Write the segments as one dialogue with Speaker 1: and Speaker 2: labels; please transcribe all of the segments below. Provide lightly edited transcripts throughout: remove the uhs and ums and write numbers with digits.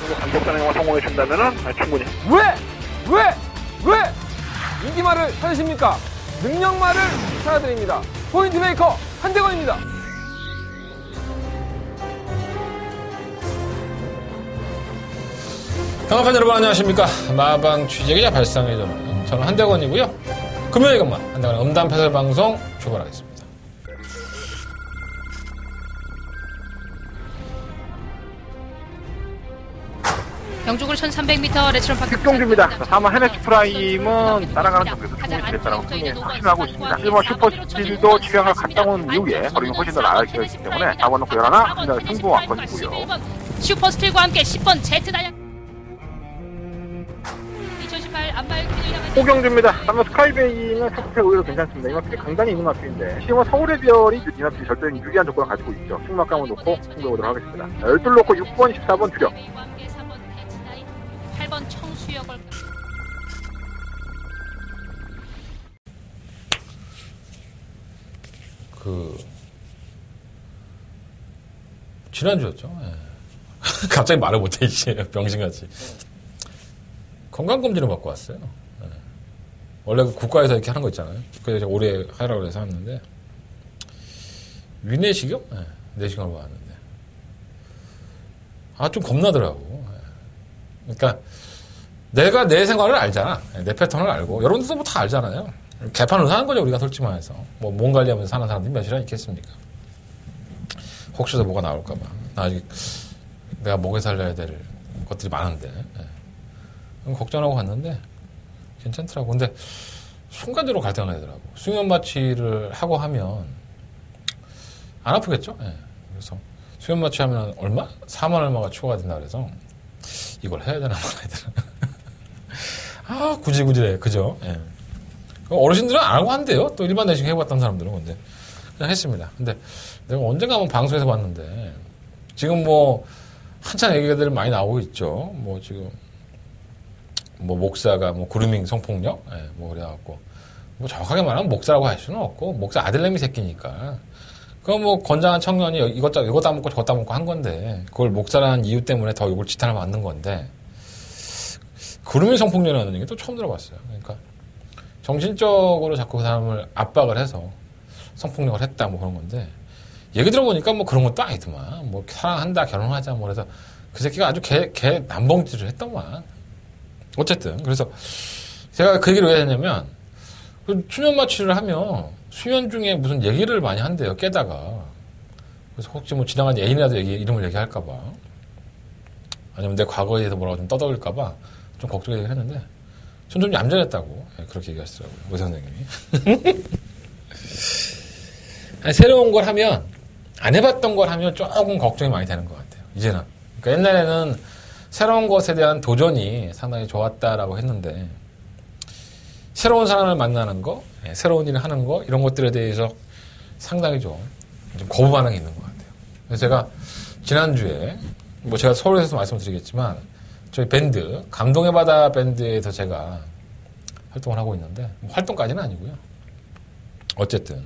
Speaker 1: 정도 강력한 행동을 성공해 준다면은 충분히.
Speaker 2: 왜 인기말을 찾으십니까? 능력말을 찾아드립니다. 포인트 메이커 한대건입니다.
Speaker 3: 평화판 여러분 안녕하십니까. 마방 취재기자 발상의 전화, 저는 한대건이고요. 금요일 것만 한대건의 음담 패설 방송 출발하겠습니다.
Speaker 4: 경주굴 1300m 레츠런 파크
Speaker 1: 격동주입니다. 4번 헤네스 프라임은 따라가는 점에서 충분히 됐다는 승리에 확신하고 있습니다. 1번 슈퍼스틸도 취향을 갔다 온 이후에 거리는 훨씬 더 나아지고 있기 때문에 4번 놓고 11 승부왕권이고요.
Speaker 4: 슈퍼스틸과 함께 10번 제트 다이아 2018 안마을 퀴즈를 향한
Speaker 1: 호경주입니다. 3번 스카이베이는 상태 오히려 괜찮습니다. 이마필이 강단이 있는 마필인데 지금은 서울의 별이 이마필이 절대적인 유리한 조건을 가지고 있죠. 승막감을 놓고 승부해보도록 하겠습니다. 12 놓고 6번, 14번 투력.
Speaker 4: 8번 청수역을
Speaker 3: 지난주였죠. 예. 갑자기 말을 못해 이제 병신같이 건강검진을 받고 왔어요. 예. 원래 국가에서 이렇게 하는 거 있잖아요. 그래서 올해 하라고 해서 하는데 위내시경? 예. 내시경을 받았는데 좀 겁나더라고. 예. 그러니까 내가 내 생활을 알잖아. 내 패턴을 알고. 여러분들도 뭐 다 알잖아요. 개판으로 사는 거죠, 우리가 솔직히 말해서. 뭐, 몸 관리하면서 사는 사람들이 몇이나 있겠습니까? 혹시라도 뭐가 나올까봐. 아직 내가 먹여 살려야 될 것들이 많은데. 예. 걱정하고 갔는데, 괜찮더라고. 근데, 순간적으로 갈등을 하더라고. 수면 마취를 하고 하면, 안 아프겠죠? 예. 그래서, 수면 마취 하면 얼마? 4만 얼마가 추가가 된다 그래서, 이걸 해야 되나 말아야 되나. 구질구질해. 그죠? 예. 어르신들은 안 하고 한대요. 또 일반 내시경 해봤던 사람들은. 근데, 그냥 했습니다. 근데 내가 언젠가 한번 방송에서 봤는데, 지금 뭐, 한참 얘기들 많이 나오고 있죠. 뭐, 지금, 뭐, 목사가 뭐, 그루밍 성폭력? 예, 뭐, 그래갖고. 뭐, 정확하게 말하면 목사라고 할 수는 없고, 목사 아들내미 새끼니까. 그건 뭐, 건장한 청년이 이것 따먹고 저것 따먹고 한 건데, 그걸 목사라는 이유 때문에 더 이걸 지탄을 받는 건데, 그루밍 성폭력이라는 얘기 또 처음 들어봤어요. 그러니까 정신적으로 자꾸 그 사람을 압박을 해서 성폭력을 했다 뭐 그런 건데 얘기 들어보니까 뭐 그런 것도 아니더만. 뭐 사랑한다 결혼하자 뭐 그래서 그 새끼가 아주 개 남봉질을 했더만. 어쨌든 그래서 제가 그 얘기를 왜 했냐면 수면 마취를 하면 수면 중에 무슨 얘기를 많이 한대요. 깨다가. 그래서 혹시 뭐 지나간 애인이라도 이름을 얘기할까봐 아니면 내 과거에 대해서 뭐라고 좀 떠돌릴까봐 좀 걱정이 되긴 했는데, 전 좀 얌전했다고, 그렇게 얘기하시더라고요, 의사 선생님이. 아니, 새로운 걸 하면, 안 해봤던 걸 하면 조금 걱정이 많이 되는 것 같아요, 이제는. 그러니까 옛날에는 새로운 것에 대한 도전이 상당히 좋았다라고 했는데, 새로운 사람을 만나는 거, 새로운 일을 하는 거, 이런 것들에 대해서 상당히 좀 거부 반응이 있는 것 같아요. 그래서 제가 지난주에, 뭐 제가 서울에서 말씀드리겠지만, 저희 밴드, 감동의 바다 밴드에서 제가 활동을 하고 있는데, 활동까지는 아니고요. 어쨌든,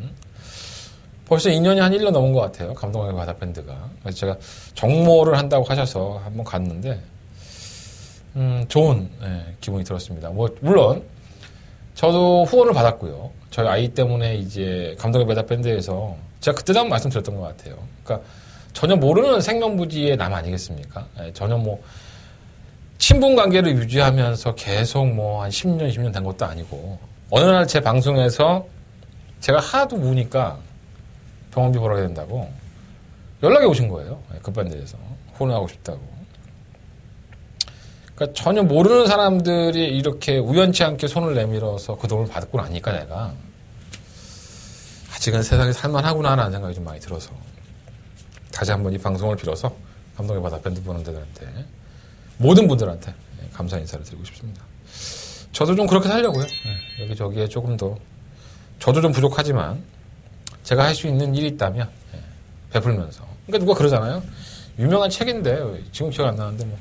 Speaker 3: 벌써 2년이 한 1년 넘은 것 같아요. 감동의 바다 밴드가. 그래서 제가 정모를 한다고 하셔서 한번 갔는데, 좋은, 기분이 들었습니다. 뭐, 물론, 저도 후원을 받았고요. 저희 아이 때문에 이제 감동의 바다 밴드에서 제가 그때도 한번 말씀드렸던 것 같아요. 그러니까 전혀 모르는 생명부지의 남 아니겠습니까? 전혀 뭐, 친분 관계를 유지하면서 계속 뭐 한 10년, 20년 된 것도 아니고 어느 날 제 방송에서 제가 하도 우니까 병원비 벌어야 된다고 연락이 오신 거예요. 급반대에서 후원하고 싶다고. 그러니까 전혀 모르는 사람들이 이렇게 우연치 않게 손을 내밀어서 그 돈을 받고 나니까 내가 아직은 세상에 살만하구나라는 생각이 좀 많이 들어서 다시 한번 이 방송을 빌어서 감동의 바다 밴드 분들한테 모든 분들한테 감사 인사를 드리고 싶습니다. 저도 좀 그렇게 살려고요. 여기저기에 조금 더 저도 좀 부족하지만 제가 할 수 있는 일이 있다면 베풀면서. 그러니까 누가 그러잖아요. 유명한 책인데 지금 기억 안 나는데 뭐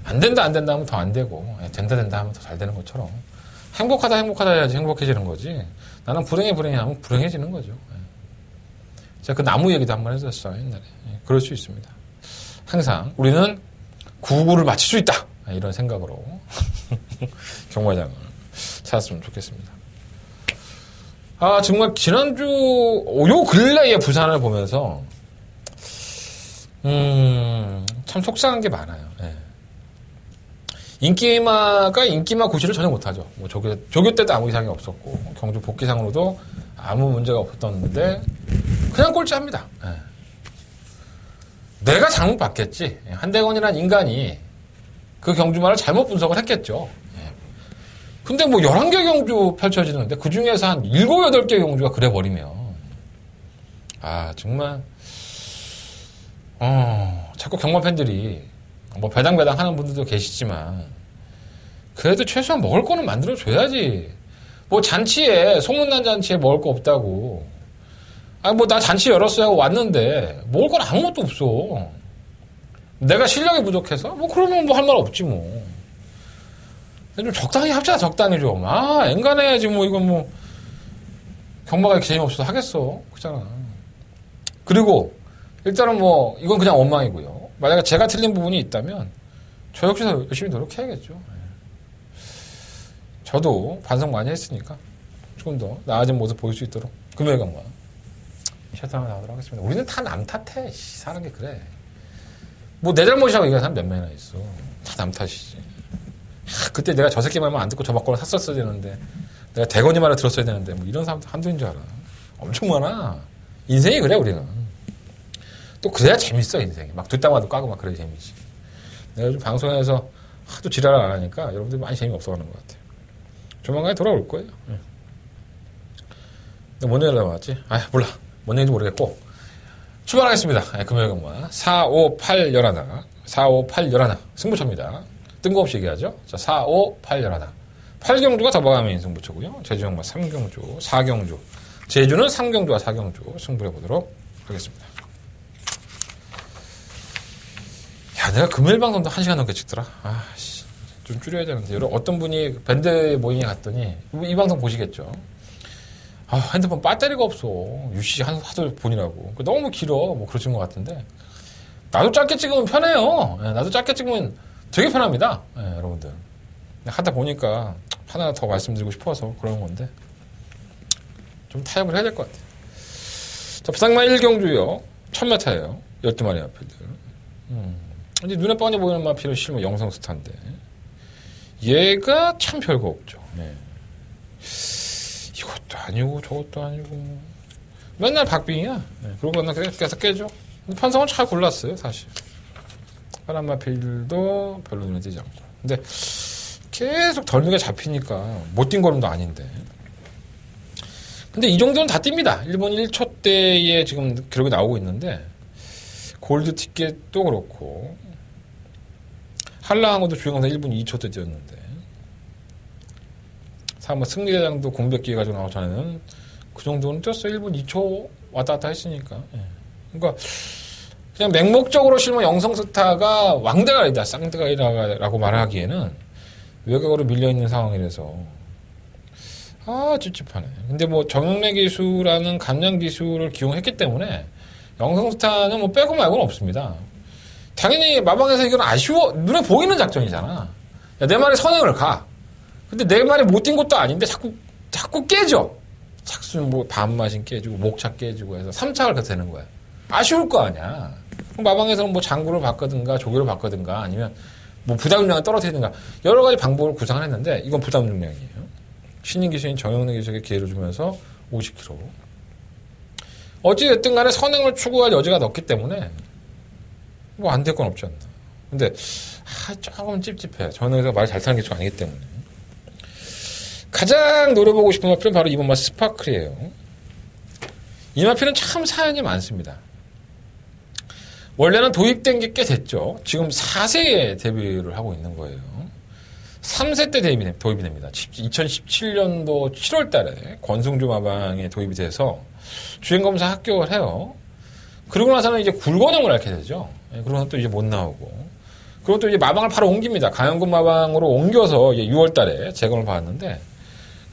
Speaker 3: 안 된다 하면 더 안 되고 된다 하면 더 잘 되는 것처럼 행복하다 해야지 행복해지는 거지. 나는 불행하면 불행해지는 거죠. 제가 그 나무 얘기도 한번 해줬어요 옛날에. 그럴 수 있습니다. 항상 우리는 구구를 맞출 수 있다. 이런 생각으로 경마장을 찾았으면 좋겠습니다. 아, 정말 지난주, 요 근래에 부산을 보면서, 참 속상한 게 많아요. 예. 인기마가 인기마 고시를 전혀 못하죠. 뭐 조교 때도 아무 이상이 없었고, 경주 복귀상으로도 아무 문제가 없었는데, 그냥 꼴찌합니다. 예. 내가 잘못 봤겠지. 한대건이라는 인간이 그 경주마를 잘못 분석을 했겠죠. 근데 뭐 11개 경주 펼쳐지는데 그 중에서 한 7, 8개 경주가 그래버리면 아 정말 자꾸 경마 팬들이 뭐 배당배당 하는 분들도 계시지만 그래도 최소한 먹을 거는 만들어줘야지. 뭐 잔치에 소문난 잔치에 먹을 거 없다고 아니 뭐 나 잔치 열었어요 하고 왔는데 먹을 건 아무것도 없어. 내가 실력이 부족해서 뭐 그러면 뭐 할 말 없지 뭐. 좀 적당히 합시다, 적당히 좀. 아, 앵간해야지, 뭐, 이건 뭐, 경마가 이렇게 재미없어서 하겠어. 그렇잖아. 그리고, 일단은 뭐, 이건 그냥 원망이고요. 만약에 제가 틀린 부분이 있다면, 저 역시도 열심히 노력해야겠죠. 저도 반성 많이 했으니까, 조금 더 나아진 모습 보일 수 있도록, 금요일 경마, 셔터를 나오도록 하겠습니다. 우리는 다 남 탓해. 사는 게 그래. 뭐, 내 잘못이라고 얘기하는 사람 몇 명이나 있어. 다 남 탓이지. 그때 내가 저 새끼 말만 안 듣고 저 막걸리 샀었어야 되는데 내가 대건이 말을 들었어야 되는데 뭐 이런 사람도 한둘인 줄 알아. 엄청 많아. 인생이 그래 우리는. 또 그래야 재밌어 인생이. 막 뒷담화도 까고 막 그래야 재미지. 내가 요즘 방송에서 하도 지랄을 안 하니까 여러분들이 많이 재미없어하는 것 같아요. 조만간에 돌아올 거예요. 근데 뭔 얘기를 나왔지? 아 몰라. 뭔 얘기인지 모르겠고 출발하겠습니다. 금요일 경마 4, 5, 8, 11 4, 5, 8, 11 승부처입니다. 뜬금없이 얘기하죠. 자, 4, 5, 8, 11 8경주가 더버가면 승부처고요. 제주경마 3경주, 4경주 제주는 3경주와 4경주 승부를 해보도록 하겠습니다. 야, 내가 금요일 방송도 1시간 넘게 찍더라. 아씨, 좀 줄여야 되는데. 여러분, 어떤 분이 밴드 모임에 갔더니 이 방송 보시겠죠. 아, 핸드폰 배터리가 없어. UC 하도 보니라고. 너무 길어. 뭐 그러신 것 같은데. 나도 짧게 찍으면 편해요. 나도 짧게 찍으면 되게 편합니다. 여러분들. 하다 보니까 하나 더 말씀드리고 싶어서 그런 건데 좀 타협을 해야 될 것 같아요. 자, 부상마 1경주요. 1000m예요. 12마리 마필들. 이제 눈에 뻔히 보이는 마필은 실무 영성 스타인데 얘가 참 별거 없죠. 네. 이것도 아니고 저것도 아니고 맨날 박빙이야. 네. 그러고 나 계속 깨죠. 근데 판성은 잘 골랐어요 사실. 파란 마필도 별로 눈에 띄지 않고. 근데 계속 덜 눈에 잡히니까 못 뛴 걸음도 아닌데. 근데 이 정도는 다 뜁니다. 일본 1초대에 지금 기록이 나오고 있는데 골드 티켓도 그렇고 한라항어도 주행하면서 1분 2초대 뛰었는데 사실 승리대장도 공백기 가지고 나오잖아요. 그 정도는 뛰었어요. 1분 2초 왔다 갔다 했으니까. 그러니까 그냥 맹목적으로 실무 영성스타가 왕대가리다, 쌍대가리라고 말하기에는 외곽으로 밀려있는 상황이라서 아 찝찝하네. 근데 뭐 정영래 기수라는 감량 기수를 기용했기 때문에 영성스타는 뭐 빼고 말고는 없습니다. 당연히 마방에서 이건 아쉬워. 눈에 보이는 작전이잖아. 야, 내 말이 선행을 가. 근데 내 말이 못 뛴 것도 아닌데 자꾸 깨져. 착수 뭐 반마신 깨지고 목차 깨지고 해서 3착을 계속 되는 거야. 아쉬울 거 아니야. 마방에서는 뭐 장구를 바꾸든가 조교를 바꾸든가 아니면 뭐 부담 중량을 떨어뜨리든가 여러 가지 방법을 구상을 했는데 이건 부담 중량이에요. 신인 기수인 정영래 기수에게 기회를 주면서 50kg. 어찌됐든 간에 선행을 추구할 여지가 높기 때문에 뭐 안 될 건 없지 않나. 근데 조금 찝찝해. 저는 말 잘 타는 기수가 아니기 때문에. 가장 노려보고 싶은 마필은 바로 이번 마 스파클이에요. 이 마필은 참 사연이 많습니다. 원래는 도입된 게 꽤 됐죠. 지금 4세에 데뷔를 하고 있는 거예요. 3세 때 도입이 됩니다. 2017년도 7월 달에 권승주 마방에 도입이 돼서 주행검사 합격을 해요. 그러고 나서는 이제 굴권형을 앓게 되죠. 그러고는 또 이제 못 나오고. 그리고 또 이제 마방을 바로 옮깁니다. 강영군 마방으로 옮겨서 이제 6월 달에 재검을 받았는데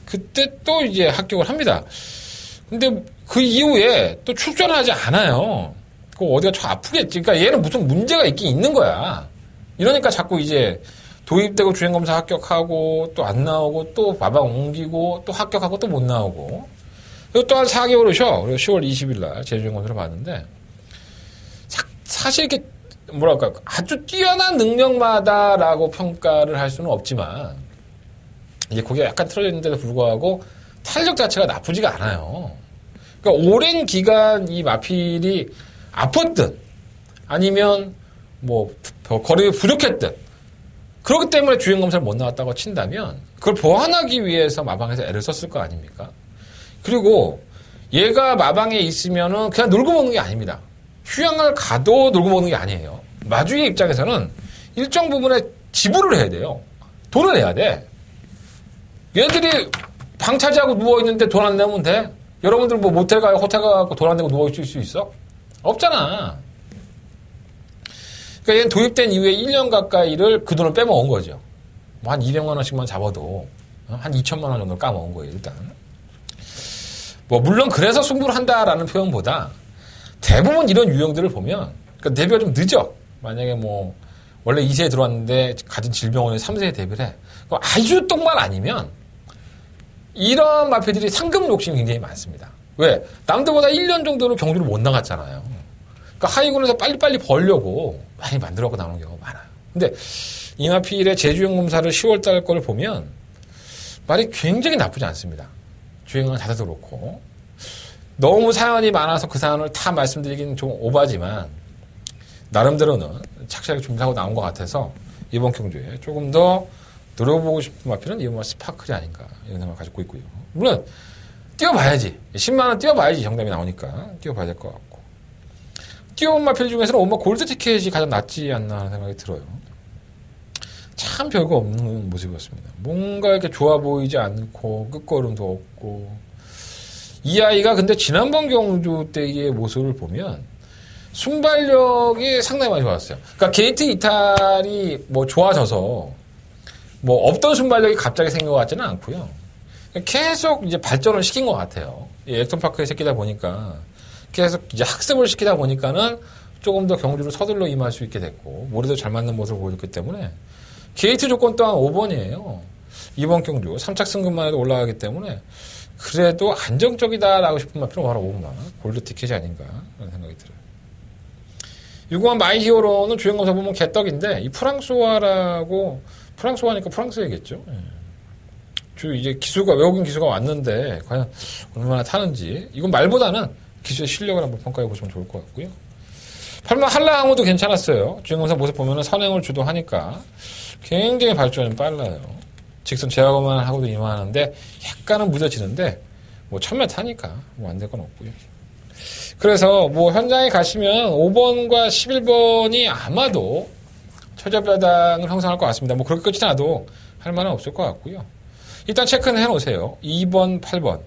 Speaker 3: 그때 또 이제 합격을 합니다. 근데 그 이후에 또 출전을 하지 않아요. 그 어디가 좀 아프겠지. 그러니까 얘는 무슨 문제가 있긴 있는 거야. 이러니까 자꾸 이제 도입되고 주행검사 합격하고 또 안 나오고 또 마방 옮기고 또 합격하고 또 못 나오고 그리고 또 한 4개월 후셔. 그리고 10월 20일 날 재주행검사를 봤는데 사실 이렇게 뭐랄까 아주 뛰어난 능력마다라고 평가를 할 수는 없지만 이제 고개가 약간 틀어져 있는데도 불구하고 탄력 자체가 나쁘지가 않아요. 그러니까 오랜 기간 이 마필이 아팠든 아니면 뭐 거리가 부족했든 그렇기 때문에 주행검사를 못 나왔다고 친다면 그걸 보완하기 위해서 마방에서 애를 썼을 거 아닙니까? 그리고 얘가 마방에 있으면은 그냥 놀고 먹는 게 아닙니다. 휴양을 가도 놀고 먹는 게 아니에요. 마주의 입장에서는 일정 부분에 지불을 해야 돼요. 돈을 내야 돼. 얘들이 방 차지하고 누워있는데 돈 안 내면 돼? 여러분들 뭐 모텔 가요, 호텔 가고 돈 안 내고 누워있을 수 있어? 없잖아. 그러니까 얘는 도입된 이후에 1년 가까이를 그 돈을 빼먹은 거죠. 뭐 한 200만 원씩만 잡아도 한 2천만 원 정도를 까먹은 거예요, 일단. 뭐 물론 그래서 승부를 한다라는 표현보다 대부분 이런 유형들을 보면 그러니까 데뷔가 좀 늦어. 만약에 뭐 원래 2세에 들어왔는데 가진 질병원에 3세에 데뷔를 해. 아주 똥만 아니면 이런 마피들이 상금 욕심이 굉장히 많습니다. 왜? 남들보다 1년 정도는 경주를 못 나갔잖아요. 그러니까 하위군에서 빨리빨리 벌려고 많이 만들어갖고 나오는 경우가 많아요. 근데 이 마필의 재주행 검사를 10월달 거를 보면 말이 굉장히 나쁘지 않습니다. 주행은 자세도 그렇고 너무 사연이 많아서 그 사연을 다 말씀드리기는 좀 오바지만 나름대로는 착실하게 준비하고 나온 것 같아서 이번 경주에 조금 더 노려보고 싶은 마필은 이번 스파클이 아닌가 이런 생각을 가지고 있고요. 물론 뛰어봐야지. 10만 원 뛰어봐야지 정답이 나오니까 뛰어봐야 될 것 같고 뛰어온 마필 중에서는 오마 골드 티켓이 가장 낫지 않나 하는 생각이 들어요. 참 별거 없는 모습이었습니다. 뭔가 이렇게 좋아 보이지 않고 끝걸음도 없고 이 아이가 근데 지난번 경주 때의 모습을 보면 순발력이 상당히 많이 좋았어요. 그러니까 게이트 이탈이 뭐 좋아져서 뭐 없던 순발력이 갑자기 생긴 것 같지는 않고요. 계속 이제 발전을 시킨 것 같아요. 이 액션파크에 새끼다 보니까 계속 이제 학습을 시키다 보니까는 조금 더 경주를 서둘러 임할 수 있게 됐고 머리도 잘 맞는 모습을 보여줬기 때문에 게이트 조건 또한 5번이에요. 이번 경주 3착 승급만 해도 올라가기 때문에 그래도 안정적이다라고 싶은 마필은 바로 5번 골드 티켓이 아닌가 라는 생각이 들어요. 유구한 마이 히어로는 주행검사 보면 개떡인데 이 프랑스화라고 프랑스화니까 프랑스이겠죠. 주 이제 기수가 외국인 기수가 왔는데 과연 얼마나 타는지 이건 말보다는 기수의 실력을 한번 평가해 보시면 좋을 것 같고요. 8번 한라항우도 괜찮았어요. 주행검사 모습 보면은 선행을 주도하니까 굉장히 발전이 빨라요. 직선 제어만 하고도 이만하는데 약간은 무뎌지는데 뭐 1000m 타니까 뭐 안 될 건 없고요. 그래서 뭐 현장에 가시면 5번과 11번이 아마도 최저배당을 형성할 것 같습니다. 뭐 그렇게 끝이 나도 할 만은 없을 것 같고요. 일단 체크는 해놓으세요. 2번, 8번.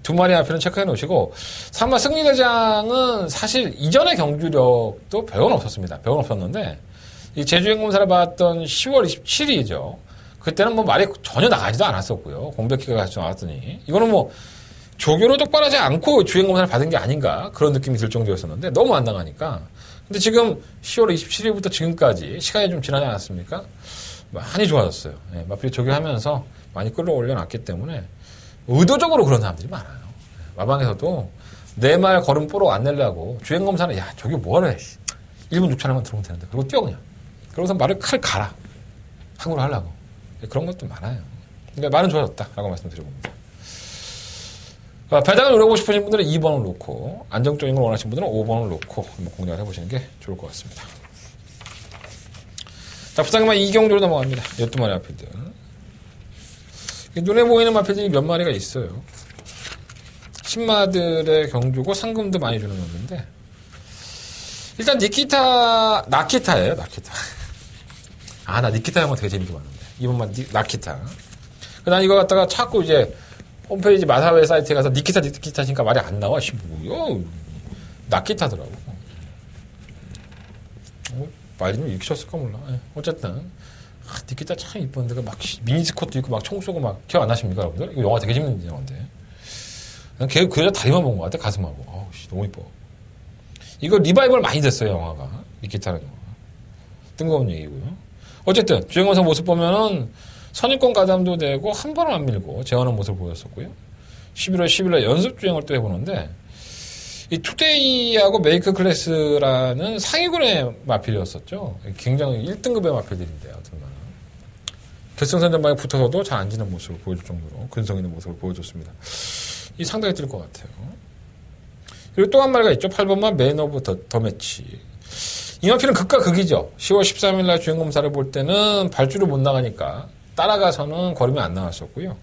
Speaker 3: 두 마리 앞에는 체크해 놓으시고 3번 승리대장은 사실 이전의 경주력도 별건 없었습니다. 별건 없었는데 이 제주행 검사를 봤던 10월 27일이죠. 그때는 뭐 말이 전혀 나가지도 않았었고요. 공백기가 가지도 않았더니 이거는 뭐 조교를 똑바로 하지 않고 주행 검사를 받은 게 아닌가 그런 느낌이 들 정도였었는데 너무 안 나가니까. 근데 지금 10월 27일부터 지금까지 시간이 좀 지나지 않았습니까? 많이 좋아졌어요. 예, 마필이 조교하면서 많이 끌어올려 놨기 때문에 의도적으로 그런 사람들이 많아요. 마방에서도 내 말 걸음 뽀록 안 내려고 주행검사는 야 저기 뭐하래 1분 6초나만 들어오면 되는데 그리고 뛰어 그냥 그러고서 말을 칼 갈아 항으로 하려고 그런 것도 많아요. 그러니까 많은 좋아졌다라고 말씀드려봅니다. 배당을 노려보고 싶으신 분들은 2번을 놓고 안정적인 걸 원하시는 분들은 5번을 놓고 한번 공략을 해보시는 게 좋을 것 같습니다. 자, 부상만 이경주로 넘어갑니다. 12마리 마필들. 눈에 보이는 마필들이 몇 마리가 있어요. 신마들의 경주고 상금도 많이 주는 건데 일단 나키타예요. 나키타. 아, 나 니키타 영화 되게 재밌게 봤는데 이번만 나키타. 난 이거 갖다가 자꾸 이제 홈페이지 마사회 사이트에 가서 니키타 니키타니까 말이 안 나와. 뭐야? 나키타더라고. 말이 좀 익혔을까 몰라. 어쨌든 니키타 참 이쁜데 막 미니스커트 입고 막 총 쏘고 막 기억 안 나십니까 여러분들? 이거 영화 되게 재밌는 영화인데 난 걔 그 여자 다리만 본 것 같아. 가슴하고. 너무 이뻐. 이거 리바이벌 많이 됐어요 영화가. 니키타라는 영화가. 뜬금없는 얘기고요. 어쨌든 주행검사 모습 보면은 선입권 가담도 되고 한 번을 안 밀고 제어하는 모습을 보였었고요. 11월 10일에 연습 주행을 또 해보는데 이 투데이하고 메이크 클래스라는 상위군의 마필이었었죠. 굉장히 1등급의 마필들인데요. 결승선 전방에 붙어서도 잘 안 지는 모습을 보여줄 정도로 근성 있는 모습을 보여줬습니다. 이 상당히 뜰 것 같아요. 그리고 또 한 마리가 있죠. 8번만 맨 오브 더 매치. 이 마필은 극과 극이죠. 10월 13일 날 주행검사를 볼 때는 발주를 못 나가니까 따라가서는 걸음이 안 나왔었고요.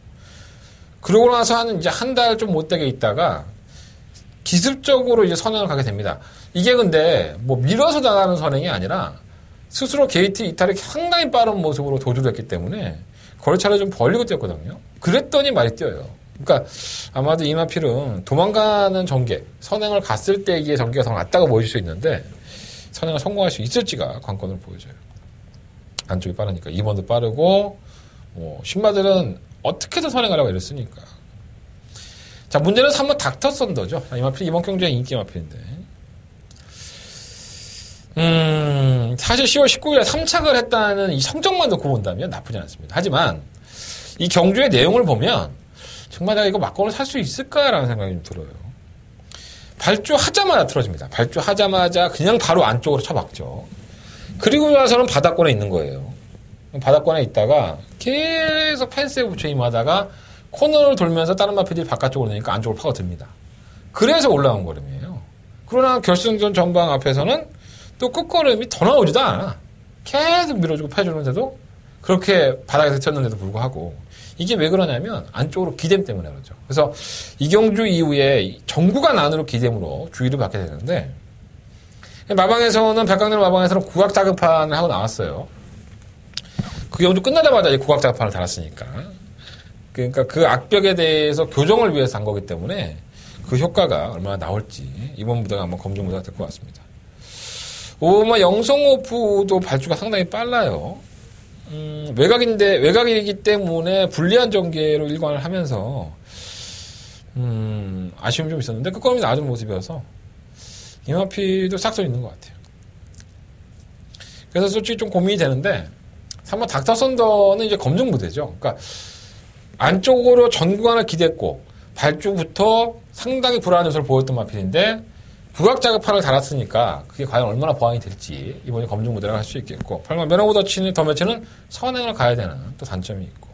Speaker 3: 그러고 나서 이제 한 달 좀 못되게 있다가 기습적으로 이제 선행을 가게 됩니다. 이게 근데 뭐 밀어서 나가는 선행이 아니라 스스로 게이트 이탈이 상당히 빠른 모습으로 도주를 했기 때문에 거리차를 좀 벌리고 뛰었거든요. 그랬더니 말이 뛰어요. 그러니까 아마도 이 마필은 도망가는 전개, 선행을 갔을 때의 전개가 더 낫다고 보여줄 수 있는데 선행을 성공할 수 있을지가 관건을 보여줘요. 안쪽이 빠르니까 2번도 빠르고 신마들은 어떻게든 선행하려고 애를 쓰니까. 자, 문제는 3번 닥터 썬더죠. 이 마필이 이번 경주의 인기 마필인데 사실 10월 19일에 3착을 했다는 이 성적만 놓고 본다면 나쁘지 않습니다. 하지만 이 경주의 내용을 보면 정말 내가 이거 막건을 살 수 있을까라는 생각이 좀 들어요. 발주하자마자 틀어집니다. 발주하자마자 그냥 바로 안쪽으로 쳐박죠. 그리고 나서는 바닥권에 있는 거예요. 바닥권에 있다가 계속 펜스에 붙여 임하다가 코너를 돌면서 다른 마필들이 바깥쪽으로 내니까 안쪽으로 파고듭니다. 그래서 올라온 걸음이에요. 그러나 결승전 전방 앞에서는 또 끝걸음이 더 나오지도 않아. 계속 밀어주고 패주는데도 그렇게 바닥에서 쳤는데도 불구하고 이게 왜 그러냐면 안쪽으로 기댐 때문에 그러죠. 그래서 이경주 이후에 전구간 안으로 기댐으로 주의를 받게 되는데 마방에서는 백강렬 마방에서는 국악 자급판을 하고 나왔어요. 그 경주 끝나자마자 이 국악 자급판을 달았으니까 그러니까 그 악벽에 대해서 교정을 위해서 한 거기 때문에 그 효과가 얼마나 나올지 이번 무대가 한번 검증 무대가 될 것 같습니다. 영성오프도 발주가 상당히 빨라요. 외곽이기 때문에 불리한 전개로 일관을 하면서, 아쉬움이 좀 있었는데, 끝걸음이 낮은 모습이어서, 이마피도 싹서 있는 것 같아요. 그래서 솔직히 좀 고민이 되는데, 3번 닥터 썬더는 이제 검증 무대죠. 그러니까, 안쪽으로 전구간을 기댔고, 발주부터 상당히 불안한 요소를 보였던 마필인데, 국악 자급판을 달았으니까 그게 과연 얼마나 보완이 될지 이번에 검증 무대를 할 수 있겠고 8번 맨오브 더 매치는 선행을 가야 되는 또 단점이 있고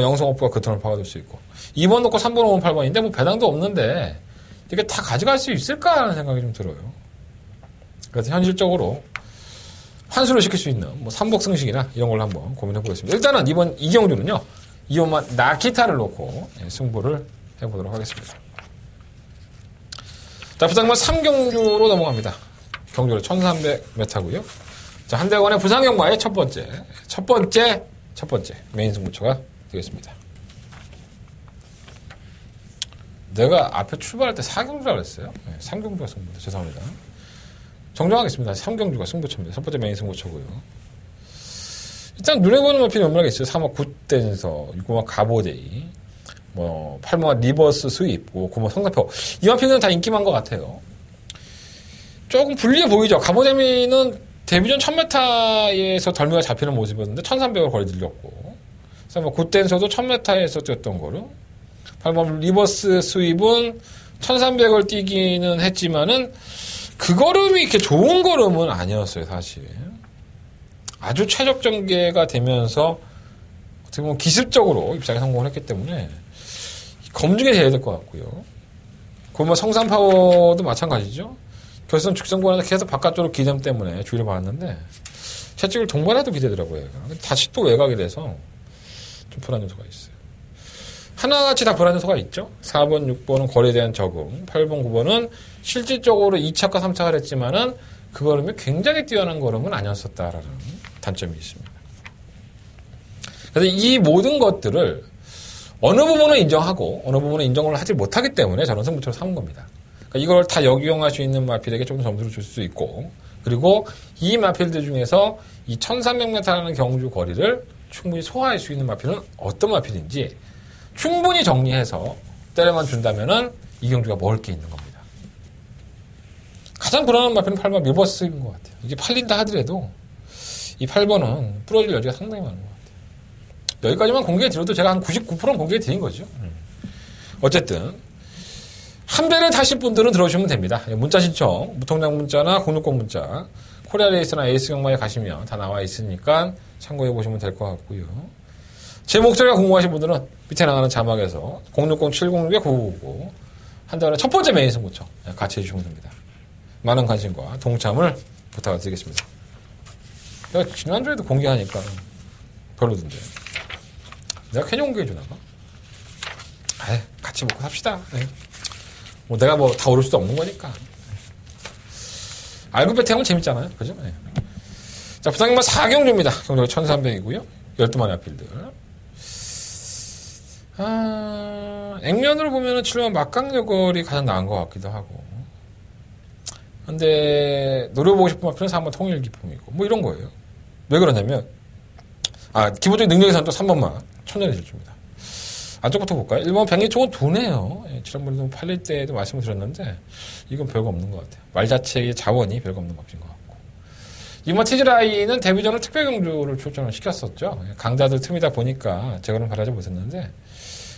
Speaker 3: 영성 오프가 그 턴을 파고들 수 있고 2번 놓고 3번 5번 8번인데 뭐 배당도 없는데 이게 다 가져갈 수 있을까 하는 생각이 좀 들어요. 그래서 현실적으로 환수를 시킬 수 있는 뭐 삼복승식이나 이런 걸로 한번 고민해 보겠습니다. 일단은 이번 이경주는요 2번만 나키타를 놓고 승부를 해보도록 하겠습니다. 자, 부상만 3경주로 넘어갑니다. 경주로 1300m고요. 자, 한대건의 부상경마의 첫 번째 메인 승부처가 되겠습니다. 내가 앞에 출발할 때 4경주라고 그랬어요. 네, 3경주가 승부입니다. 죄송합니다. 정정하겠습니다. 3경주가 승부처입니다. 첫 번째 메인 승부처고요. 일단 눈에 보는 마필이 몇 마리가 있어요. 3호 굿댄서, 6호 가보데이, 8번 리버스 스윕, 9번 성사표. 이 마필은 다 인기만 것 같아요. 조금 불리해 보이죠. 가보데미는 데뷔전 1000m에서 덜미가 잡히는 모습이었는데 1300을 거리 들렸고, 그래서 굿댄서도 1000m에서 뛰었던 거로, 8번 리버스 스윕은 1300을 뛰기는 했지만은 그 걸음이 이렇게 좋은 걸음은 아니었어요, 사실. 아주 최적 전개가 되면서 어떻게 보면 기습적으로 입상에 성공을 했기 때문에 검증이 돼야 될 것 같고요. 그러면 성산 파워도 마찬가지죠. 결승 직선권에서 계속 바깥쪽으로 기댐 때문에 주의를 받았는데 채찍을 동반해도 기대더라고요. 다시 또 외곽이 돼서 좀 불안 요소가 있어요. 하나같이 다 불안 요소가 있죠. 4번, 6번은 거리에 대한 적응, 8번, 9번은 실질적으로 2착과 3착을 했지만은 그 걸음이 굉장히 뛰어난 걸음은 아니었었다라는 단점이 있습니다. 그래서 이 모든 것들을 어느 부분은 인정하고 어느 부분은 인정을 하지 못하기 때문에 저는 승부처를 삼은 겁니다. 그러니까 이걸 다 역이용할 수 있는 마필에게 좀 점수를 줄 수 있고 그리고 이 마필들 중에서 이 1300m라는 경주 거리를 충분히 소화할 수 있는 마필은 어떤 마필인지 충분히 정리해서 때려만 준다면은 이 경주가 먹을 게 있는 겁니다. 가장 불안한 마필은 8번 리버스인 것 같아요. 이게 팔린다 하더라도 이 8번은 부러질 여지가 상당히 많은 것 같아요. 여기까지만 공개해 드려도 제가 한 99%는 공개해 드린 거죠. 어쨌든 한 배를 타실 분들은 들어오시면 됩니다. 문자 신청, 무통장 문자나 060 문자, 코리아레이스나 에이스경마에 가시면 다 나와 있으니까 참고해 보시면 될 것 같고요. 제 목소리가 궁금하신 분들은 밑에 나가는 자막에서 060-706-9999 한 달에 첫 번째 메인 승부처 같이 해주시면 됩니다. 많은 관심과 동참을 부탁을 드리겠습니다. 내가 지난주에도 공개하니까 별로던데. 내가 괜히 공개해주나 봐. 같이 먹고 삽시다. 뭐 내가 뭐 다 오를 수도 없는 거니까. 알고 배팅하면 재밌잖아요. 그죠? 네. 자, 부상경마 4경주입니다. 경주가 1300이고요. 12마리 앞필들. 액면으로 보면은 7번 막강여걸이 가장 나은 것 같기도 하고. 근데, 노려보고 싶은 앞필은 3번 통일기품이고. 뭐 이런 거예요. 왜 그러냐면, 기본적인 능력에서는 또 3번만 천년의 질주입니다. 안쪽부터 볼까요? 1번 백리총은 두네요. 지난번에도 팔릴 때도 말씀을 드렸는데 이건 별거 없는 것 같아요. 말 자체의 자원이 별거 없는 값인 것 같고. 이번 티즈라이는 데뷔전을 특별경주를 출전을 시켰었죠. 강자들 틈이다 보니까 제거는 바라지 못했는데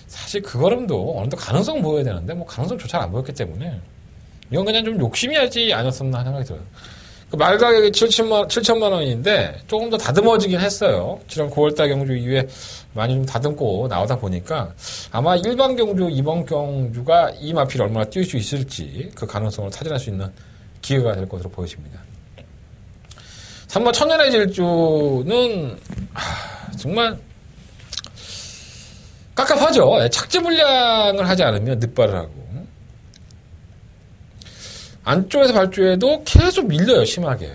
Speaker 3: 사실 그 걸음도 어느 정도 가능성 보여야 되는데 뭐 가능성조차 안 보였기 때문에 이건 그냥 좀 욕심이 하지 않았었나 생각이 들어요. 그 말 가격이 7천만 원인데 조금 더 다듬어지긴 했어요. 지난 9월달 경주 이후에 많이 좀 다듬고 나오다 보니까 아마 일반 경주, 이번 경주가 이 마필을 얼마나 띄울 수 있을지 그 가능성을 타진할 수 있는 기회가 될 것으로 보여집니다. 3번 천년의 질주는 정말 깝깝하죠. 착지 분량을 하지 않으면 늑발을 하고 안쪽에서 발주해도 계속 밀려요, 심하게.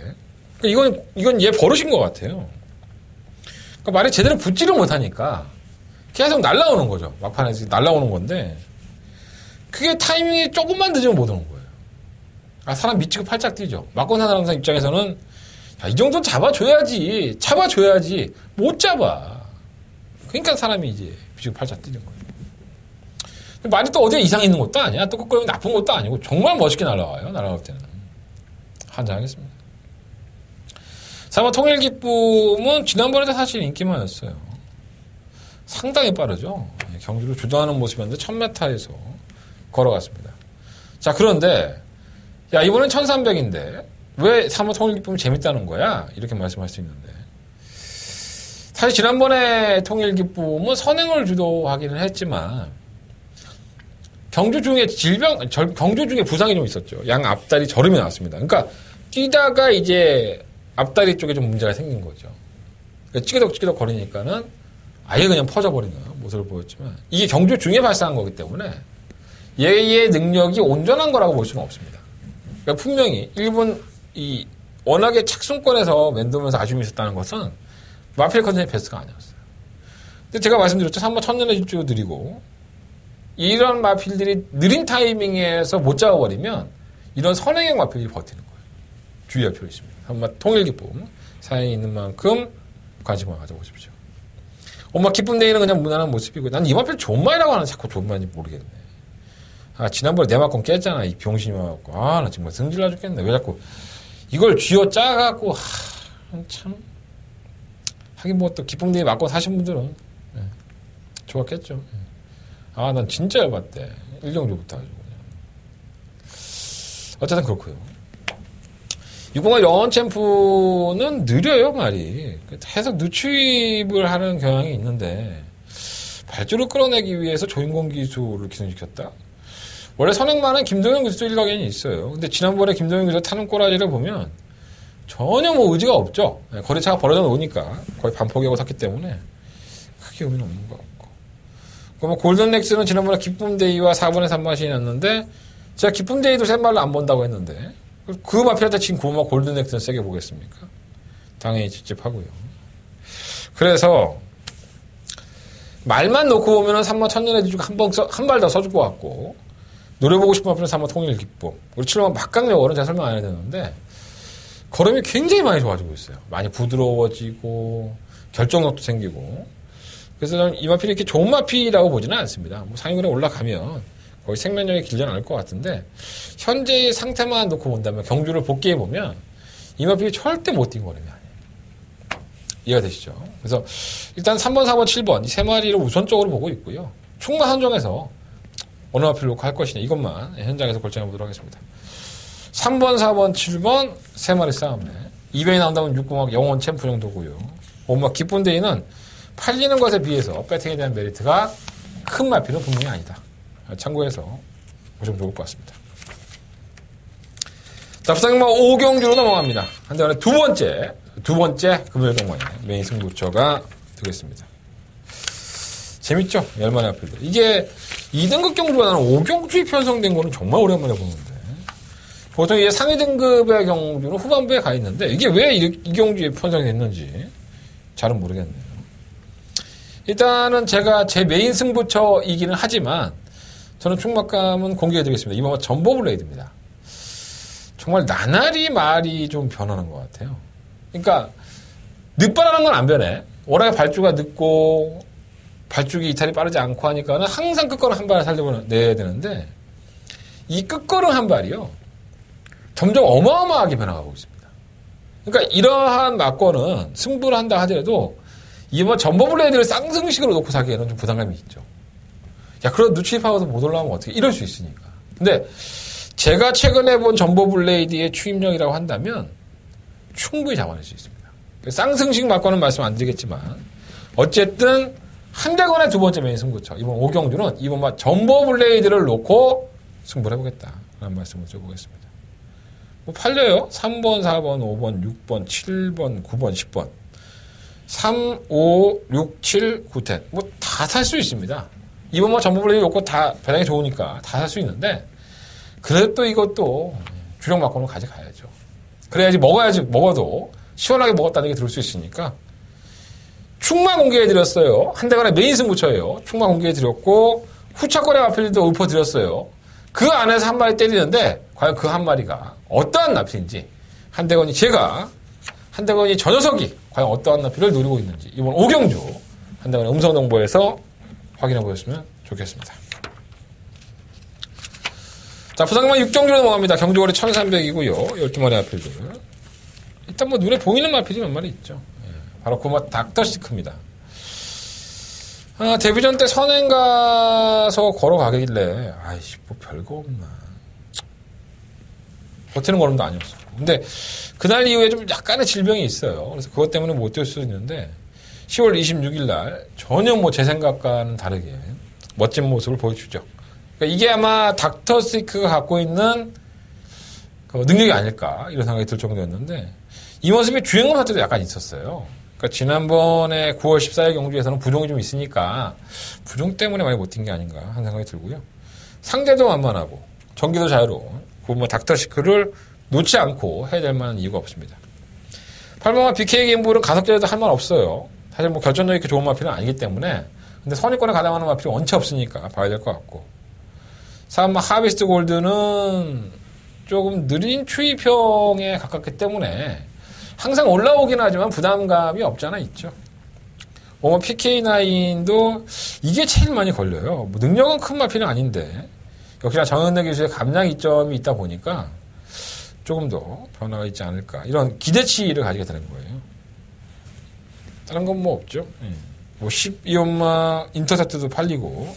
Speaker 3: 이건 얘 버릇인 것 같아요. 그러니까 말이 제대로 붙지를 못하니까 계속 날라오는 거죠. 막판에서 날라오는 건데, 그게 타이밍이 조금만 늦으면 못 오는 거예요. 사람 미치고 팔짝 뛰죠. 맞고 사는 사람 입장에서는, 이 정도는 잡아줘야지. 못 잡아. 그러니까 사람이 이제 미치고 팔짝 뛰는 거예요. 말이 또 어디에 이상이 있는 것도 아니야. 또 끄끄러미 나쁜 것도 아니고 정말 멋있게 날아와요. 날아갈 때는. 환장하겠습니다. 3번 통일기쁨은 지난번에도 사실 인기만였어요. 상당히 빠르죠. 경주를 주도하는 모습이었는데 1000m에서 걸어갔습니다. 자, 그런데 이번엔 1300인데 왜 3번 통일기쁨이 재밌다는 거야? 이렇게 말씀할 수 있는데 사실 지난번에 통일기쁨은 선행을 주도하기는 했지만 경주 중에 경주 중에 부상이 좀 있었죠. 양 앞다리 저름이 나왔습니다. 그러니까 뛰다가 이제 앞다리 쪽에 좀 문제가 생긴 거죠. 그러니까 찌그덕 거리니까는 아예 그냥 퍼져버리는 모습을 보였지만 이게 경주 중에 발생한 거기 때문에 얘의 능력이 온전한 거라고 볼 수는 없습니다. 그러니까 분명히 일본 워낙에 착순권에서 맴돌면서 아쉬움이 있었다는 것은 마필 컨디션이 베스트가 아니었어요. 근데 제가 말씀드렸죠. 3번 천년의 질주 드리고 이런 마필들이 느린 타이밍에서 못 잡아버리면 이런 선행형 마필이 버티는 거예요. 주의할 필요 있습니다. 한번 통일기쁨 사연이 있는 만큼 관심을 가져보십시오. 엄마 기쁨데이는 그냥 무난한 모습이고 난 이 마필 존마이라고 하는 자꾸 존마인지 모르겠네. 지난번에 내 막건 깼잖아. 이 병신이 와갖고 나 정말 승질나 죽겠네. 왜 자꾸 이걸 쥐어 짜갖고 참 하긴 뭐 또 기쁨데이 막건 사신 분들은 좋았겠죠. 난 진짜 열받대. 1경주부터 아주 그냥. 어쨌든 그렇고요. 601 영원 챔프는 느려요, 말이. 해석 늦추입을 하는 경향이 있는데 발주를 끌어내기 위해서 조인공 기수를 기승시켰다? 원래 선행만은 김동현 기수도 일각견이 있어요. 근데 지난번에 김동현 기수 타는 꼬라지를 보면 전혀 뭐 의지가 없죠. 거리차가 벌어져 놓으니까 거의 반포기하고 탔기 때문에 크게 의미는 없는 것 같고. 뭐 골든렉스는 지난번에 기쁨데이와 4분의 3맛이 났는데 제가 기쁨데이도 셋말로 안 본다고 했는데 그 마필한테 지금 고마 골든렉스는 세게 보겠습니까? 당연히 찝찝하고요. 그래서 말만 놓고 보면은 3번 천년의 지주가 한 발 더 써줄 것 같고 노려보고 싶은 마필은 3번 통일기쁨 그리고 7번 막강여걸은 제가 설명 안 해야 되는데 걸음이 굉장히 많이 좋아지고 있어요. 많이 부드러워지고 결정력도 생기고 그래서 저는 이 마필이 이렇게 좋은 마필이라고 보지는 않습니다. 뭐 상위권에 올라가면 거의 생명력이 길지 않을 것 같은데 현재의 상태만 놓고 본다면 경주를 복귀해 보면 이 마필이 절대 못 뛴 걸음이 아니에요. 이해가 되시죠? 그래서 일단 3번, 4번, 7번 이 세 마리를 우선적으로 보고 있고요. 충만 선정해서 어느 마필을 놓고 할 것이냐 이것만 현장에서 결정해 보도록 하겠습니다. 3번, 4번, 7번 세 마리 싸움에 200이 나온다면 6공학 영원 챔프 정도고요. 엄마 기쁜 데이는 팔리는 것에 비해서 배팅에 대한 메리트가 큰 마필은 분명히 아니다. 참고해서 보시면 좋을 것 같습니다. 자, 부상마 5경주로 넘어갑니다. 한대간에 두 번째 금요일 동반에 메인 승부처가 되겠습니다. 재밌죠? 열만의 앞필드. 이게 2등급 경주보다 나는 5경주에 편성된 거는 정말 오랜만에 보는데. 보통 이게 상위 등급의 경주는 후반부에 가 있는데, 이게 왜 이 경주에 편성이 됐는지 잘은 모르겠네요. 일단은 제가 제 메인 승부처이기는 하지만, 저는 충막감은 공개해드리겠습니다. 이번 전보 블레이드입니다. 정말 나날이 말이 좀 변하는 것 같아요. 그러니까, 늦바라는 건 안 변해. 워낙에 발주가 늦고, 발주기 이탈이 빠르지 않고 하니까는 항상 끝걸음 한 발을 살려내야 되는데, 이 끝걸음 한 발이요. 점점 어마어마하게 변화가고 있습니다. 그러니까 이러한 막권은 승부를 한다 하더라도 이번 전보 블레이드를 쌍승식으로 놓고 사기에는 좀 부담감이 있죠. 야, 그럼 누추입하고서 못 올라오면 어떻게 이럴 수 있으니까. 근데 제가 최근에 본 전보 블레이드의 추임력이라고 한다면 충분히 잡아낼 수 있습니다. 쌍승식 막권은 말씀 안 드리겠지만 어쨌든 한대건의 두 번째 메인 승부처 이번 5경주는 이번 전보 블레이드를 놓고 승부를 해보겠다라는 말씀을 드려보겠습니다. 뭐 팔려요. 3번, 4번, 5번, 6번, 7번, 9번, 10번. 3, 5, 6, 7, 9, 10. 뭐 다 살 수 있습니다. 이번 전부 블레이드 놓고 다 배당이 좋으니까 다 살 수 있는데 그래도 또 이것도 주력 막권을 가져가야죠. 그래야지 먹어도 시원하게 먹었다는 게 들을 수 있으니까 충만 공개해드렸어요. 한대간의 메인 승부처예요. 충만 공개해드렸고 후차거래 마필도 읊어드렸어요. 그 안에서 한 마리 때리는데 과연 그 한 마리가 어떠한 나필인지 한대건이 저 녀석이 과연 어떠한 나필을 노리고 있는지 이번 5경주 한대건의 음성정보에서 확인해 보셨으면 좋겠습니다. 자, 부상만 6경주로 넘어갑니다. 경주거리 1300이고요. 12마리 마필들. 일단 뭐 눈에 보이는 마필이 몇 마리 있죠. 바로 그 닥터시크입니다. 데뷔전 때 선행 가서 걸어가길래, 아이씨, 뭐 별거 없나. 버티는 걸음도 아니었어. 근데 그날 이후에 좀 약간의 질병이 있어요. 그래서 그것 때문에 못 뛸 수 있는데, 10월 26일 날 전혀 뭐 제 생각과는 다르게 멋진 모습을 보여주죠. 그러니까 이게 아마 닥터시크가 갖고 있는 그 능력이 아닐까, 이런 생각이 들 정도였는데, 이 모습이 주행감 사태도 약간 있었어요. 그러니까 지난번에 9월 14일 경주에서는 부종이 좀 있으니까 부종 때문에 많이 못 뛴 게 아닌가 하는 생각이 들고요. 상대도 만만하고 전기도 자유로운 그 닥터시크를 놓지 않고 해야 될 만한 이유가 없습니다. 8번마 BK 게임볼은 가속제도 할 말 없어요. 사실 뭐 결정력 있게 좋은 마필은 아니기 때문에 근데 선입권에 가담하는 마필이 원체 없으니까 봐야 될 것 같고 3번 하비스트 골드는 조금 느린 추입형에 가깝기 때문에 항상 올라오긴 하지만 부담감이 없지 않아 있죠. PK9도 이게 제일 많이 걸려요. 뭐 능력은 큰 마필은 아닌데 역시나 정현래 기술의 감량 이점이 있다 보니까 조금 더 변화가 있지 않을까 이런 기대치를 가지게 되는 거예요. 다른 건 뭐 없죠. 뭐 12연마 인터셉트도 팔리고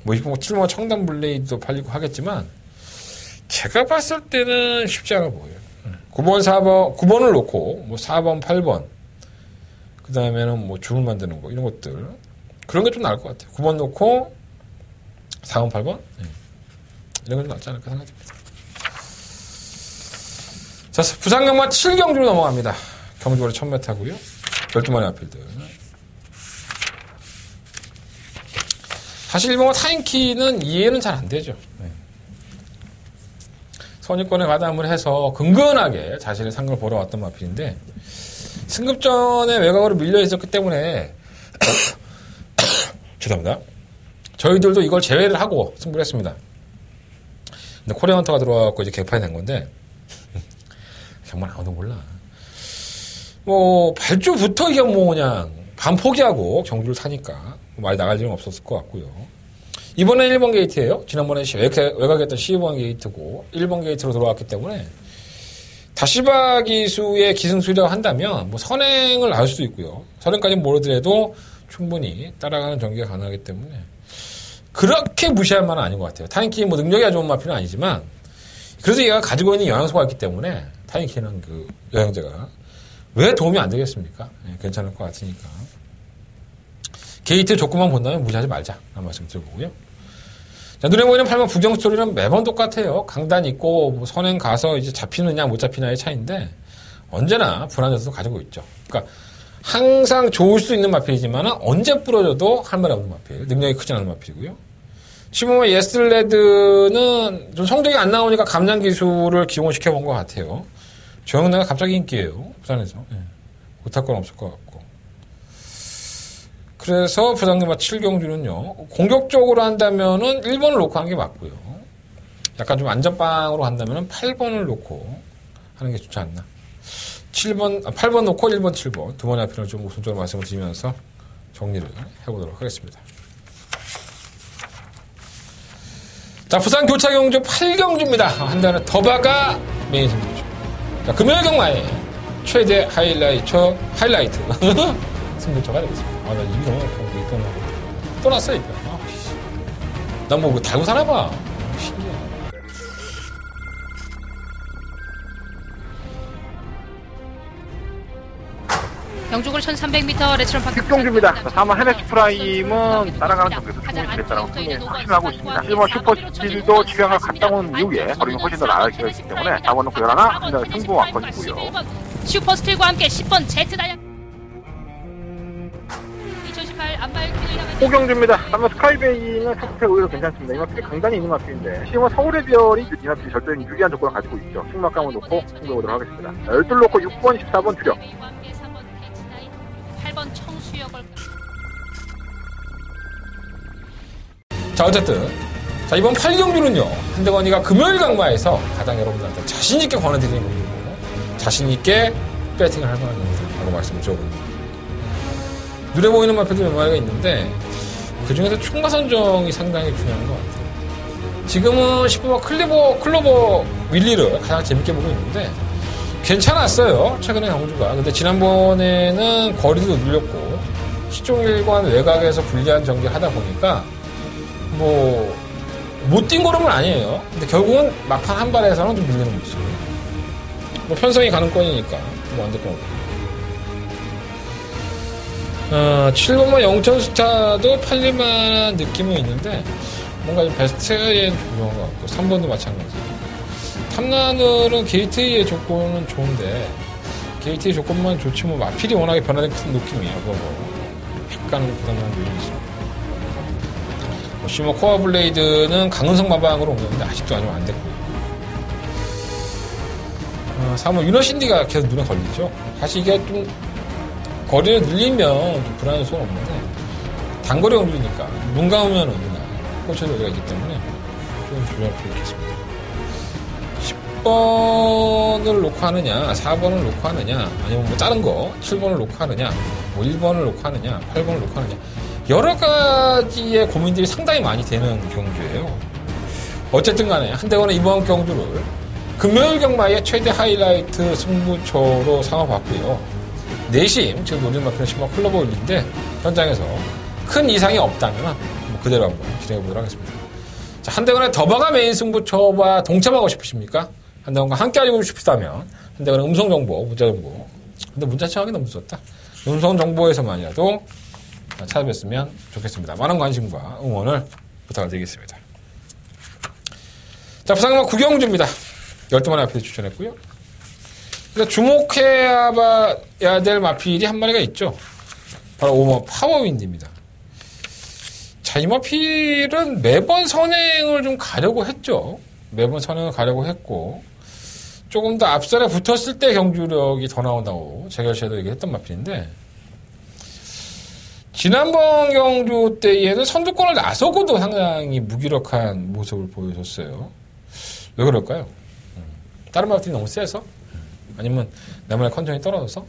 Speaker 3: 뭐 7번 청담 블레이드도 팔리고 하겠지만 제가 봤을 때는 쉽지 않아 보여요. 9번, 4번, 9번을 놓고, 뭐 4번, 8번, 그 다음에는 뭐 줄을 만드는 거, 이런 것들. 그런 게 좀 나을 것 같아요. 9번 놓고, 4번, 8번? 이런 게 좀 낫지 않을까 생각됩니다. 자, 부산경마 7경주로 넘어갑니다. 경주거리 1000m고요. 12마리 아필들. 사실 일본어 타임키는 이해는 잘 안 되죠. 선입권에 가담을 해서 근근하게 자신의 상금을 벌어왔던 마필인데 승급전에 외곽으로 밀려 있었기 때문에 죄송합니다. 저희들도 이걸 제외를 하고 승부를 했습니다. 근데 코리아 헌터가 들어와서 이제 개판이 된 건데 정말 아무도 몰라. 뭐 발주부터 이게 뭐 그냥 반 포기하고 경주를 타니까 많이 나갈 일은 없었을 것 같고요. 이번엔 1번 게이트예요. 지난번에 외곽이었던 12번 게이트고 1번 게이트로 들어왔기 때문에 다시바 기수의 기승술이라고 한다면 뭐 선행을 알 수도 있고요. 선행까지 모르더라도 충분히 따라가는 전개가 가능하기 때문에 그렇게 무시할 만은 아닌 것 같아요. 타인키 뭐 능력이 좋은 마필은 아니지만 그래도 얘가 가지고 있는 영양소가 있기 때문에 타인키는 그 영양제가 왜 도움이 안 되겠습니까? 네, 괜찮을 것 같으니까. 게이트 조건만 본다면 무시하지 말자. 라는 말씀 드려보고요. 자, 눈에 보이는 8번 부경 스토리는 매번 똑같아요. 강단 있고, 뭐 선행 가서 이제 잡히느냐, 못 잡히느냐의 차이인데, 언제나 불안 요소도 가지고 있죠. 그러니까, 항상 좋을 수 있는 마필이지만, 언제 부러져도 할 말이 없는 마필. 능력이 크지 않은 마필이고요. 지금 예슬레드는 좀 성적이 안 나오니까 감장 기술을 기용시켜 본 것 같아요. 조영래가 갑자기 인기예요. 부산에서. 예. 못할 건 없을 것 같고. 그래서 부장님과 7경주는요, 공격적으로 한다면은 1번을 놓고 한 게 맞고요. 약간 좀 안전빵으로 한다면은 8번을 놓고 하는 게 좋지 않나. 8번 놓고 1번, 7번. 두 번의 앞편을 좀 우선적으로 말씀을 드리면서 정리를 해보도록 하겠습니다. 자, 부산 교차경주 8경주입니다. 한 달은 더바가 메인 승부죠. 자, 금요일 경마의 최대 하이라이트. 승부처가 되겠습니다. 아, 나 이미 너무 또 났어, 이거. 아, 난 뭐, 달고 살아봐. 신기해.
Speaker 4: 경주골 1300m 레츠런 파크
Speaker 1: 6경주입니다. 4번 헤네스 프라임은 따라가는 정도에서 충분히 되겠다는 분이 확신하고 있습니다. 1번 슈퍼스틸도 주량을 갔다 온 이후에 거리는 훨씬 더 나아지기 때문에 4번 놓고 11, 승부 왕권이고요.
Speaker 4: 슈퍼스틸과 함께 10번 제트 다이아 2018 안발 퀸을 향한
Speaker 1: 5경주입니다. 3번 스카이베이는 상태 오히려 괜찮습니다. 이 마필이 강단이 있는 마필인데 지금 서울의 별이 이 마필이 절대적인 유리한 조건을 가지고 있죠. 승막감을 놓고 승부해보도록 하겠습니다. 12 놓고 6번, 14번 투력.
Speaker 4: 8번 청수역을
Speaker 3: 자, 어쨌든. 자, 이번 8경주는요, 한대건이가 금요일 강마에서 가장 여러분들한테 자신있게 권해드리는 경주고, 자신있게 배팅을 할 만한 경주라고 말씀을 드려봅니다. 눈에 보이는 마필도 몇 마리가 있는데, 그 중에서 충마 선정이 상당히 중요한 것 같아요. 지금은 10번 클로버 윌리를 가장 재밌게 보고 있는데, 괜찮았어요. 최근에 경주가. 근데 지난번에는 거리도 늘렸고 시종일관 외곽에서 불리한 전개를 하다 보니까 뭐 못 뛴 걸음은 아니에요. 근데 결국은 막판 한 발에서는 좀 밀리는 모습. 뭐 편성이 가능권이니까 뭐 안 될 것 같고. 7번만 영천 스타도 팔릴만한 느낌은 있는데 뭔가 좀 베스트엔 조정한 것 같고 3번도 마찬가지. 탐나늘은 게이트의 조건은 좋은데 게이트의 조건만 좋지 뭐 마필이 워낙에 변화된 큰 느낌이에요. 그거 획가는 부담한 요인이 있습니다. 시모 코어 블레이드는 강은성 마방으로 옮겼는데 아직도 아니면 안 됐고요. 3번 유너신디가 계속 눈에 걸리죠. 사실 이게 좀 거리를 늘리면 좀 불안할 수는 없는데 단거리 경주니까 눈 감으면 그냥 꽂혀질 여기가 있기 때문에 좀 조심할 필요가 있겠습니다. 10번을 놓고 하느냐, 4번을 놓고 하느냐, 아니면 뭐 다른 거, 7번을 놓고 하느냐, 뭐 1번을 놓고 하느냐, 8번을 놓고 하느냐. 여러 가지의 고민들이 상당히 많이 되는 경주예요. 어쨌든 간에 한대건은 이번 경주를 금요일 경마의 최대 하이라이트 승부처로 삼아봤고요. 내심, 지금 노린 마크는 10번 클로버 올린데 현장에서 큰 이상이 없다면 뭐 그대로 한번 진행해보도록 하겠습니다. 자, 한대건의 더바가 메인 승부처와 동참하고 싶으십니까? 한대건과 함께 알고 싶다면 한대건의 음성정보, 문자정보. 근데 문자 청하기 너무 좋다. 음성정보에서만이라도 찾아뵀으면 좋겠습니다. 많은 관심과 응원을 부탁을 드리겠습니다. 자, 부산경마 구경주입니다. 12마리 앞에 추천했고요. 주목해야 될 마필이 한 마리가 있죠. 바로 5번 파워윈드입니다. 자, 이 마필은 매번 선행을 좀 가려고 했죠. 매번 선행을 가려고 했고, 조금 더 앞선에 붙었을 때 경주력이 더 나온다고 재결시에도 얘기했던 마필인데, 지난번 경주 때에는 선두권을 나서고도 상당히 무기력한 모습을 보여줬어요. 왜 그럴까요? 다른 마필이 너무 세서? 아니면 내만의 컨디션이 떨어져서?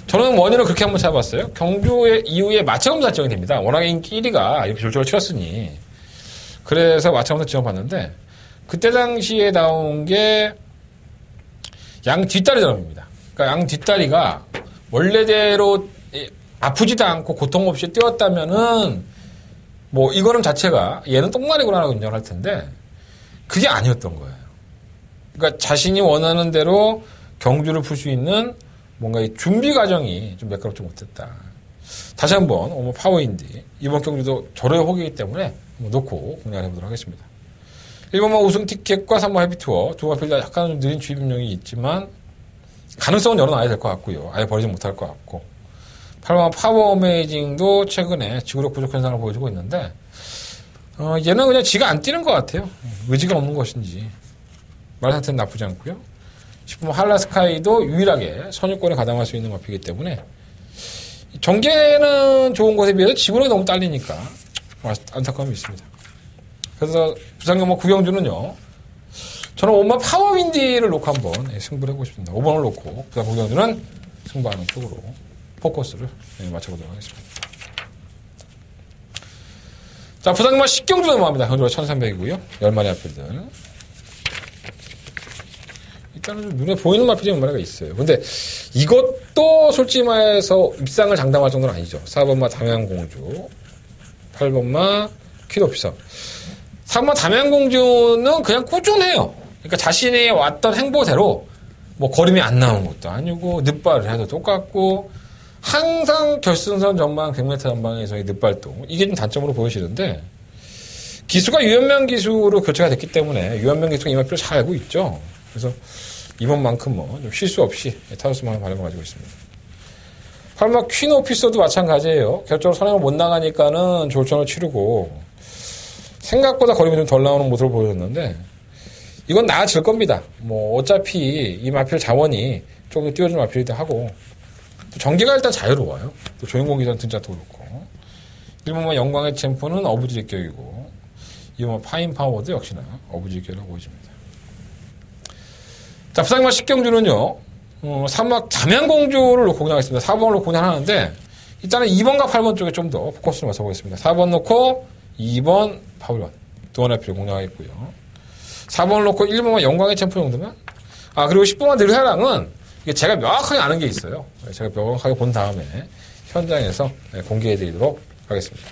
Speaker 3: 저는 원인을 그렇게 한번 찾아봤어요. 경주 이후에 마차검사 지정이 됩니다. 워낙에 인기 1위가 이렇게 졸졸 치렀으니. 그래서 마차검사 지정봤는데, 그때 당시에 나온 게 양 뒷다리 저럼입니다. 그러니까 양 뒷다리가 원래대로 아프지도 않고 고통 없이 뛰었다면은 뭐 이거는 자체가 얘는 똥마리구나라고 인정할 텐데 그게 아니었던 거예요. 그러니까 자신이 원하는 대로 경주를 풀 수 있는 뭔가 이 준비 과정이 좀 매끄럽지 못했다. 다시 한번 오늘 파워인디 이번 경주도 저로의 호기이기 때문에 한번 놓고 공략을 해보도록 하겠습니다. 1번마 우승 티켓과 3번 헤비투어 두 마필 다 약간 좀 느린 주의 변경이 있지만 가능성은 열어놔야 될 것 같고요. 아예 버리지 못할 것 같고 8번 파워 어메이징도 최근에 지구력 부족 현상을 보여주고 있는데 얘는 그냥 지가 안 뛰는 것 같아요. 의지가 없는 것인지 말 상태는 나쁘지 않고요. 10번 할라스카이도 유일하게 선유권에 가담할 수 있는 마피이기 때문에 정계는 좋은 것에 비해서 지구력이 너무 딸리니까 안타까움이 있습니다. 그래서 부산경마 구경주는요. 저는 5번 파워윈디를 놓고 한번 승부를 해보고 싶습니다. 5번을 놓고 부산 구경주는 승부하는 쪽으로 포커스를 맞춰보도록 하겠습니다. 자, 부산경마 10경주 넘어갑니다. 경주가 1300이고요. 10마리 앞필들. 일단은 좀 눈에 보이는 마필이 몇 마리가 있어요. 근데 이것도 솔직히 말해서 입상을 장담할 정도는 아니죠. 4번마 담양공주, 8번마 퀴도피서. 3번 담양공주는 그냥 꾸준해요. 그러니까 자신이 왔던 행보대로 뭐 걸음이 안 나오는 것도 아니고 늦발을 해도 똑같고 항상 결승선 전방 100m 전방에서의 늦발동 이게 좀 단점으로 보여지는데 기수가 유연명 기수로 교체가 됐기 때문에 유연명 기수가 이 마필을 잘 알고 있죠. 그래서 이번만큼은 좀 실수 없이 타로스만한 발음을 가지고 있습니다. 8번 퀸 오피서도 마찬가지예요. 결정으로 선행을 못 나가니까는 졸전을 치르고 생각보다 걸음이 좀 덜 나오는 모습을 보여줬는데 이건 나아질 겁니다. 뭐 어차피 이 마필 자원이 조금 더 띄워준 마필이기도 하고 또 전개가 일단 자유로워요. 또 조인공 기사는 등짝도 그렇고 1번만 영광의 챔프는 어부지리격이고 2번만 파인파워도 역시나 어부지리격이라고 보여집니다. 자, 부산경마 10경주는요. 3막 담양공주를 놓고 공략하겠습니다. 4번을 놓고 공략하는데 일단은 2번과 8번 쪽에 좀 더 포커스를 맞춰보겠습니다. 4번 놓고 2번 파울원 두 번의 필요 공략하겠고요. 4번을 놓고 1번만 영광의 챔프 정도면 그리고 10번만 느르하랑은 이게 제가 명확하게 아는 게 있어요. 제가 명확하게 본 다음에 현장에서 공개해드리도록 하겠습니다.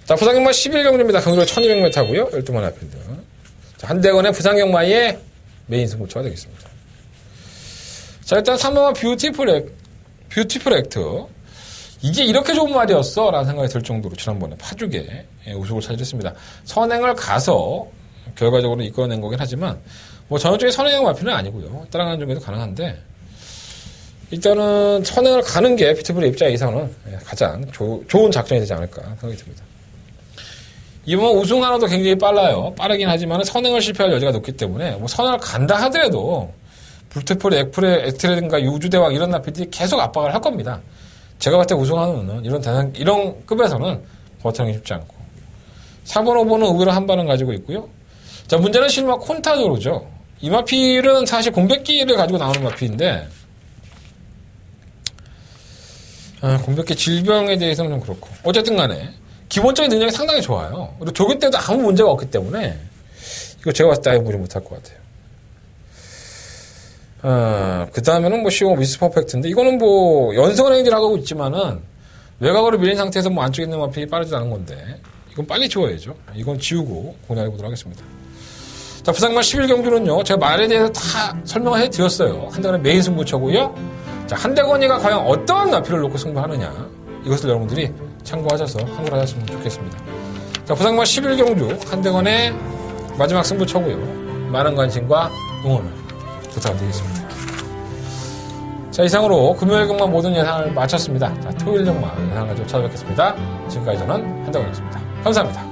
Speaker 3: 자, 부산경마 11경주입니다. 경주가 1200m고요. 12번의 필드. 자, 한대건의 부산경마의 메인 승부처가 되겠습니다. 자, 일단 3번은 뷰티풀 액트. 이게 이렇게 좋은 말이었어? 라는 생각이 들 정도로 지난번에 파죽에 우승을 차지했습니다. 선행을 가서 결과적으로 이끌어낸 거긴 하지만 뭐 전형적인 선행 마필은 아니고요. 따라가는 중에도 가능한데 일단은 선행을 가는 게 뷰티풀의 입장에서는 가장 좋은 작전이 되지 않을까 생각이 듭니다. 이번 우승하나도 굉장히 빨라요. 빠르긴 하지만 선행을 실패할 여지가 높기 때문에 뭐 선행을 간다 하더라도 뷰티풀 액트라든가 유주대왕 이런 나필들이 계속 압박을 할 겁니다. 제가 봤을 때 우승하는 이런 급에서는 버티는 게 쉽지 않고 4번, 5번은 의외로 한 발은 가지고 있고요. 자, 문제는 실마 콘타도로죠. 이 마필은 사실 공백기를 가지고 나오는 마필인데 공백기 질병에 대해서는 좀 그렇고 어쨌든 간에 기본적인 능력이 상당히 좋아요. 그리고 조교 때도 아무 문제가 없기 때문에 이거 제가 봤을 때 아예 무리 못할 것 같아요. 그 다음에는 뭐 15 미스 퍼펙트인데 이거는 뭐 연승을 행진하고 있지만은 외곽으로 밀린 상태에서 뭐 안쪽에 있는 마필이 빠르지 않은 건데 이건 빨리 지워야죠. 이건 지우고 공략해보도록 하겠습니다. 자, 부산경마 11경주는요 제가 말에 대해서 다 설명을 해드렸어요. 한대건의 메인 승부처고요. 자, 한대건이가 과연 어떠한 마필을 놓고 승부하느냐 이것을 여러분들이 참고하셔서 참고를 하셨으면 좋겠습니다. 자, 부산경마 11경주 한대건의 마지막 승부처고요. 많은 관심과 응원을 부탁드리겠습니다. 자, 이상으로 금요일 경마 모든 예상을 마쳤습니다. 자, 토요일 경마 예상을 가지고 찾아뵙겠습니다. 지금까지 저는 한대건이었습니다. 감사합니다.